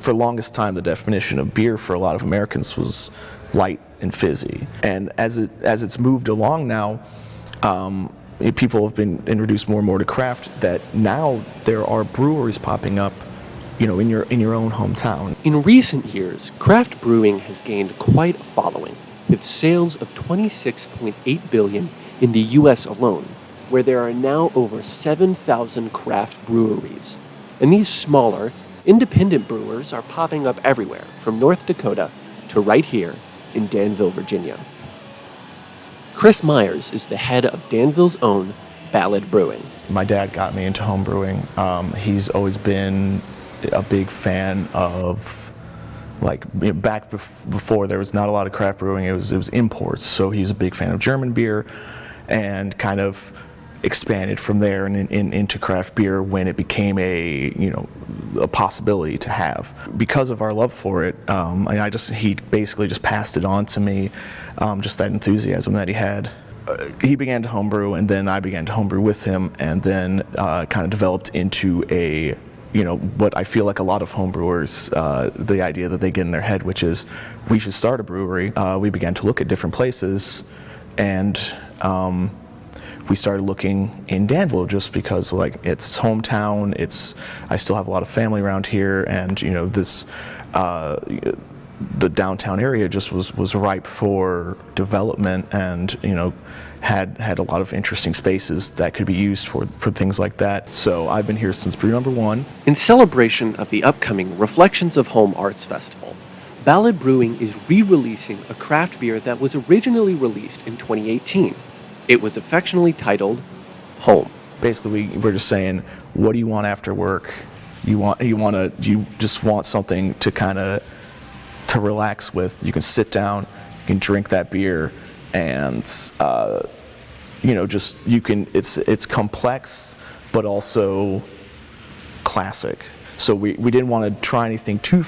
for the longest time, the definition of beer for a lot of Americans was light and fizzy. And as it's moved along now, people have been introduced more and more to craft, that now there are breweries popping up, in your own hometown. In recent years, craft brewing has gained quite a following, with sales of $26.8 billion in the U.S. alone, where there are now over 7,000 craft breweries. And these smaller, independent brewers are popping up everywhere, from North Dakota to right here in Danville, Virginia. Chris Myers is the head of Danville's own Ballad Brewing. My dad got me into home brewing. He's always been a big fan of, back before there was not a lot of craft brewing, it was imports. So he's a big fan of German beer, and kind of expanded from there and into craft beer when it became a possibility to have. Because of our love for it, he basically just passed it on to me, just that enthusiasm that he had. He began to homebrew, and then I began to homebrew with him, and then kind of developed into what I feel like a lot of homebrewers, the idea that they get in their head, which is, we should start a brewery. We began to look at different places, and we started looking in Danville just because it's hometown. I still have a lot of family around here, and the downtown area just was ripe for development, and had a lot of interesting spaces that could be used for things like that. So I've been here since brew number 1. In celebration of the upcoming Reflections of Home Arts Festival, Ballad Brewing is re-releasing a craft beer that was originally released in 2018. It was affectionately titled Home. Basically, we're just saying, what do you want after work? You just want something to relax with. You can sit down, you can drink that beer, and it's complex but also classic. So we didn't want to try anything too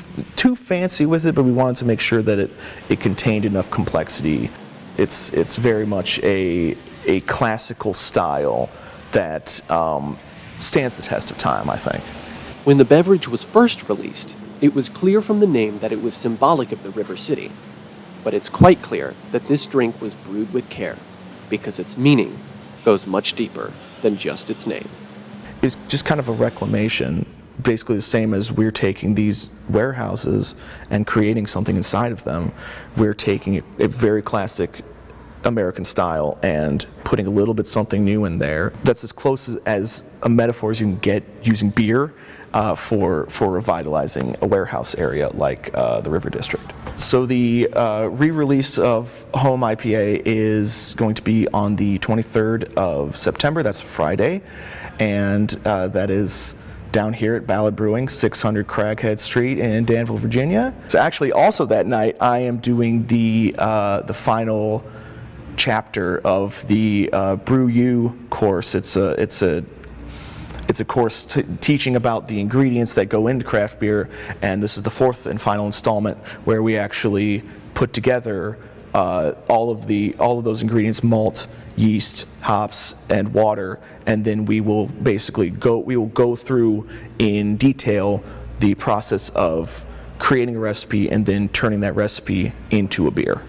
fancy with it, but we wanted to make sure that it contained enough complexity. It's very much a classical style that stands the test of time, I think. When the beverage was first released, it was clear from the name that it was symbolic of the River City. But it's quite clear that this drink was brewed with care, because its meaning goes much deeper than just its name. It's just kind of a reclamation, basically the same as we're taking these warehouses and creating something inside of them. We're taking a very classic American style and putting a little bit something new in there. That's as close as a metaphor as you can get using beer for revitalizing a warehouse area like the River District. So the re-release of HOME IPA is going to be on the 23rd of September. That's Friday, and that is down here at Ballad Brewing, 600 Craghead Street in Danville, Virginia. So actually, also that night, I am doing the final chapter of the Brew You course. It's a course teaching about the ingredients that go into craft beer, and this is the 4th and final installment where we actually put together all of those ingredients: malt, yeast, hops, and water, and then we will go through in detail the process of creating a recipe and then turning that recipe into a beer.